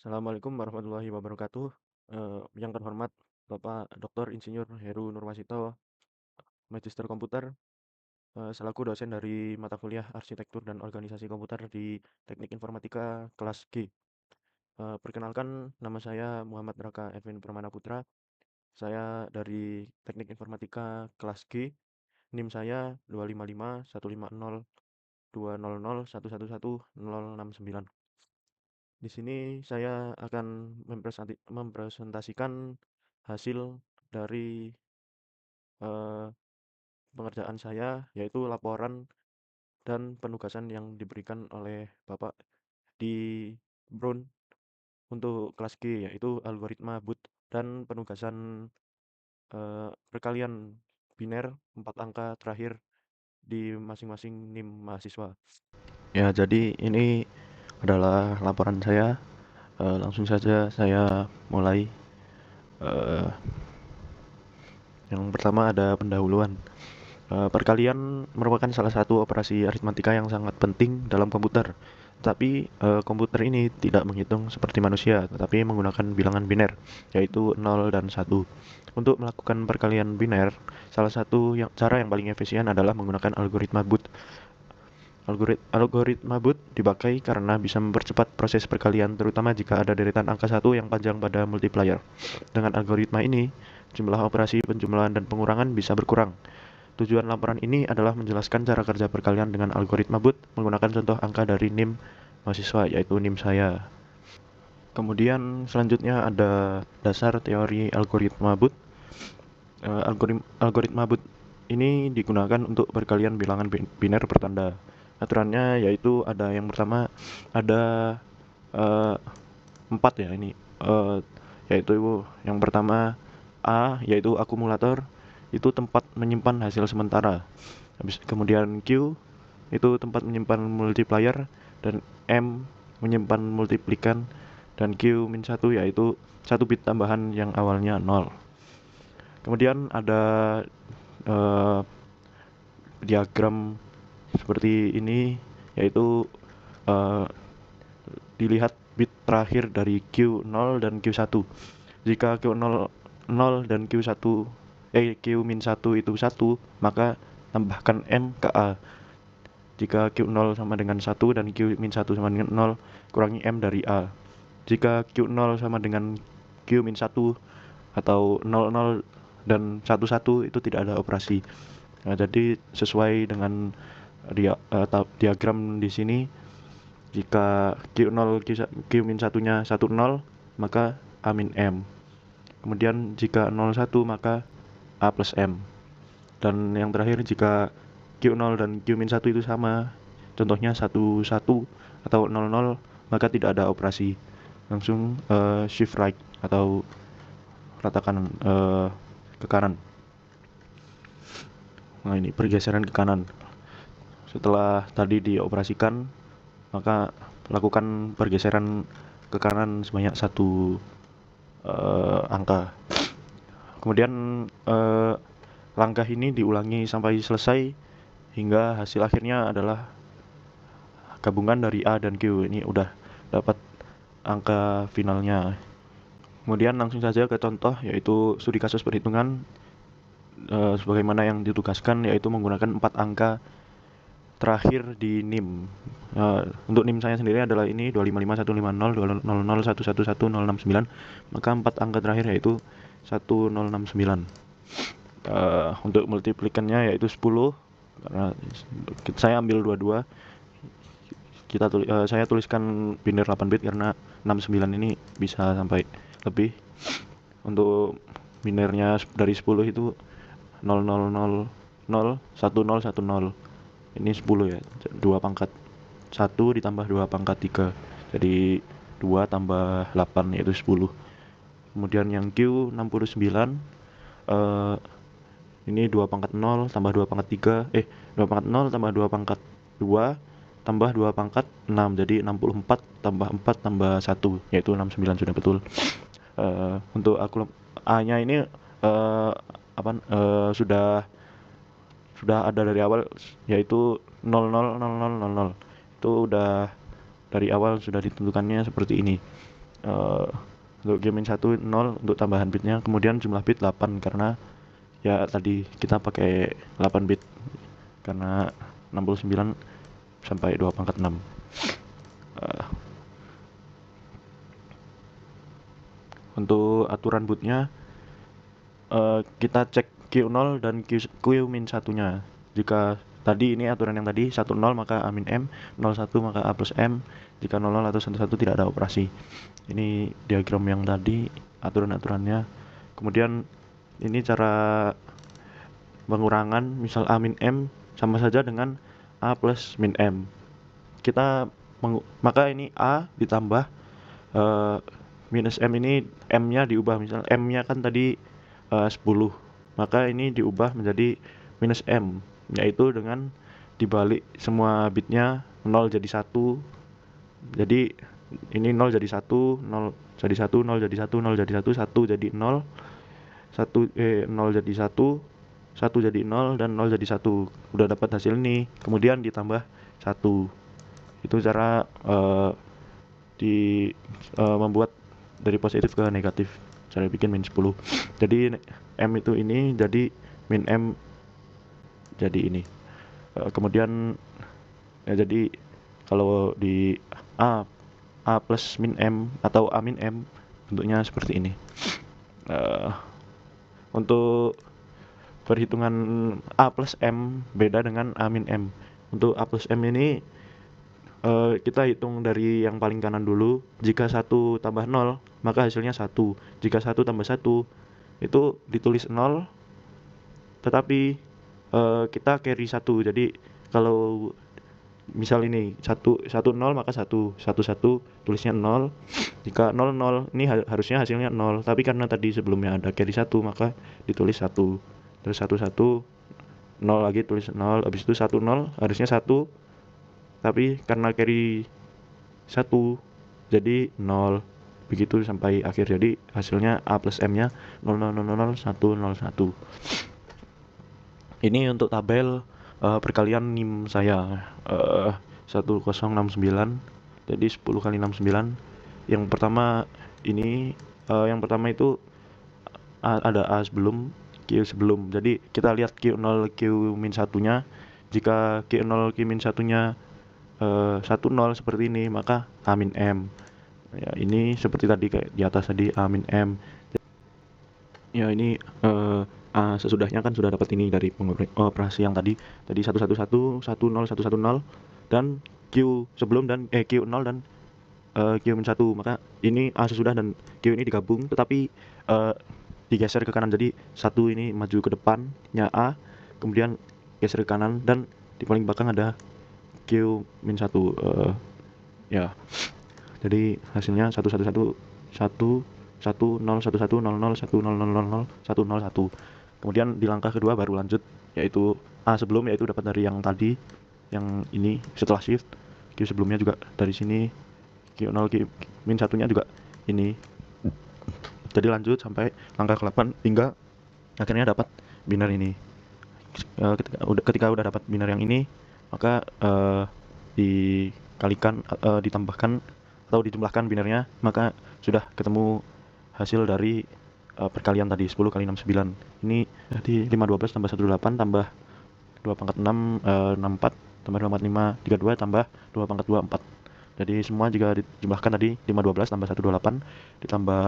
Assalamualaikum warahmatullahi wabarakatuh. Yang terhormat Bapak Dr. Insinyur Heru Nurwasito, Magister Komputer, selaku dosen dari mata kuliah Arsitektur dan Organisasi Komputer di Teknik Informatika kelas G. Perkenalkan, nama saya Muhammad Raka Edwin Permana Putra. Saya dari Teknik Informatika kelas G. NIM saya 25551502001110069. Di sini saya akan mempresentasikan hasil dari eh, pengerjaan saya, yaitu laporan dan penugasan yang diberikan oleh Bapak di Brown untuk kelas G, yaitu algoritma boot dan penugasan perkalian biner 4 angka terakhir di masing-masing NIM mahasiswa. Ya, jadi ini adalah laporan saya. Langsung saja saya mulai. Eh, yang pertama ada pendahuluan. Perkalian merupakan salah satu operasi aritmatika yang sangat penting dalam komputer. Tapi komputer ini tidak menghitung seperti manusia, tetapi menggunakan bilangan biner, yaitu 0 dan 1. Untuk melakukan perkalian biner, salah satu cara yang paling efisien adalah menggunakan algoritma boot. Algoritma boot dipakai karena bisa mempercepat proses perkalian, terutama jika ada deretan angka 1 yang panjang pada multiplier. Dengan algoritma ini, jumlah operasi penjumlahan dan pengurangan bisa berkurang. Tujuan laporan ini adalah menjelaskan cara kerja perkalian dengan algoritma boot menggunakan contoh angka dari NIM mahasiswa, yaitu NIM saya. Kemudian selanjutnya ada dasar teori algoritma boot. Algoritma boot ini digunakan untuk perkalian bilangan biner bertanda. Aturannya yaitu ada yang pertama ada eh, 4 ya ini, eh, yaitu yang pertama A yaitu akumulator, itu tempat menyimpan hasil sementara. Kemudian Q itu tempat menyimpan multiplier, dan M menyimpan multiplikan, dan Q-1 yaitu satu bit tambahan yang awalnya 0. Kemudian ada eh, diagram seperti ini, yaitu eh, dilihat bit terakhir dari Q0 dan Q1. Jika Q0 0 dan Q1 itu 1, maka tambahkan M ke A. Jika Q0 sama dengan 1 dan Q-1 sama dengan 0, kurangi M dari A. Jika Q0 sama dengan Q-1 atau 00 dan 11 itu tidak ada operasi. Nah, jadi sesuai dengan diagram di sini, jika Q0 Q-1-nya 10, maka A min M. Kemudian jika 01 maka A plus M. Dan yang terakhir jika Q0 dan Q-1 itu sama, contohnya 11 atau 00, maka tidak ada operasi. Langsung shift right atau rata kanan, ke kanan. Nah, ini pergeseran ke kanan. Setelah tadi dioperasikan, maka lakukan pergeseran ke kanan sebanyak satu angka. Kemudian langkah ini diulangi sampai selesai hingga hasil akhirnya adalah gabungan dari A dan Q. Ini udah dapat angka finalnya. Kemudian langsung saja ke contoh, yaitu studi kasus perhitungan sebagaimana yang ditugaskan, yaitu menggunakan 4 angka terakhir di NIM. Untuk NIM saya sendiri adalah ini 255150 200111069, maka 4 angka terakhir yaitu 1069. Untuk multiplikannya yaitu 10, karena saya ambil dua-dua. Saya tuliskan biner 8 bit karena 69 ini bisa sampai lebih. Untuk binernya dari 10 itu 00001010. Ini 10 ya, 2 pangkat 1 ditambah 2 pangkat 3, jadi 2 tambah 8 yaitu 10. Kemudian yang Q 69, ini 2 pangkat 0 tambah 2 pangkat 3, 2 pangkat 0 tambah 2 pangkat 2 tambah 2 pangkat 6, jadi 64 tambah 4 tambah 1 yaitu 69, sudah betul. Untuk A nya ini sudah ada dari awal, yaitu 000000. Itu udah dari awal sudah ditentukannya seperti ini. Untuk game min 1 0 untuk tambahan bitnya, kemudian jumlah bit 8 karena ya tadi kita pakai 8 bit karena 69 sampai 2 pangkat 6. Untuk aturan bootnya, kita cek Q0 dan Q-1 nya. Jika tadi ini aturan yang tadi 10 maka A min M, 01 maka A plus M, jika 00 atau 11 tidak ada operasi. Ini diagram yang tadi aturan-aturannya. Kemudian ini cara pengurangan, misal A min M sama saja dengan A plus min M. Maka ini A ditambah minus M, ini M-nya diubah, misal M-nya kan tadi 10, maka ini diubah menjadi minus M, yaitu dengan dibalik semua bitnya 0 jadi 1. Jadi ini 0 jadi 1, 0 jadi 1, 0 jadi 1, 0 jadi 1, 1 jadi 0, 0 jadi 1, 1 jadi 0, dan 0 jadi 1. Udah dapat hasil ini, kemudian ditambah 1. Itu cara membuat dari positif ke negatif, cara bikin min 10. Jadi M itu ini, jadi min M jadi ini. Kemudian ya, jadi kalau di A plus min M atau A min M bentuknya seperti ini. Untuk perhitungan A plus M beda dengan A min M. Untuk A plus M ini kita hitung dari yang paling kanan dulu. Jika 1 tambah 0 maka hasilnya 1. Jika 1 tambah 1 itu ditulis 0, tetapi kita carry 1. Jadi kalau misal ini 1 0 maka 1 tulisnya 0. Jika 0 0 ini harusnya hasilnya 0, tapi karena tadi sebelumnya ada carry 1 maka ditulis 1. Terus 1 1 0 lagi tulis 0, habis itu 1 0 harusnya 1, tapi karena carry 1 jadi 0, begitu sampai akhir. Jadi hasilnya A plus M nya 0 0 0 0 1 0 1. Ini untuk tabel perkalian NIM saya 1069. Jadi 10 kali 69. Yang pertama ini yang pertama itu ada A sebelum, Q sebelum. Jadi kita lihat Q0 Q min 1 nya. Jika Q0 Q min 1 nya 10 seperti ini, maka A min M. Ya, ini seperti tadi kayak di atas tadi A min M. Ya, ini sesudahnya kan sudah dapat ini dari operasi yang tadi 111 10 110 dan Q sebelum dan Q0 dan Q min 1, maka ini A sesudah dan Q ini digabung tetapi digeser ke kanan. Jadi 1 ini maju ke depannya A, kemudian geser ke kanan, dan di paling belakang ada Q min 1. Ya, jadi hasilnya 111 1 1 0 1 1 0 0 1 0 0 0 1 0 1. Kemudian di langkah kedua baru lanjut, yaitu A sebelum, yaitu dapat dari yang tadi, yang ini setelah shift. Q sebelumnya juga dari sini, Q0 Q min 1 nya juga ini. Jadi lanjut sampai langkah ke-8 hingga akhirnya dapat biner ini. Ketika udah dapat biner yang ini, maka dikalikan, ditambahkan atau dijumlahkan binernya, maka sudah ketemu hasil dari perkalian tadi 10 kali 69. Ini jadi 512 tambah 18 tambah 2 pangkat 6 64 tambah 2 pangkat 5 32 tambah 2 pangkat 2 4. Jadi semua jika dijumlahkan tadi 512 tambah 128 ditambah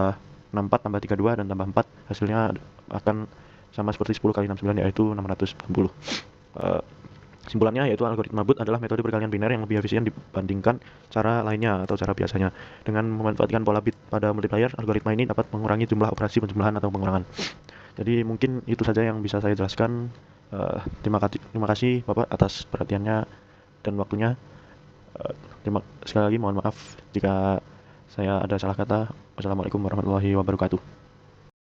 64 tambah 32 dan tambah 4, hasilnya akan sama seperti 10 kali 69, yaitu 640. Simpulannya yaitu algoritma boot adalah metode perkalian biner yang lebih efisien dibandingkan cara lainnya atau cara biasanya. Dengan memanfaatkan pola bit pada multiplier, algoritma ini dapat mengurangi jumlah operasi penjumlahan atau pengurangan. Jadi mungkin itu saja yang bisa saya jelaskan. Terima kasih Bapak atas perhatiannya dan waktunya. Sekali lagi mohon maaf jika saya ada salah kata. Wassalamualaikum warahmatullahi wabarakatuh.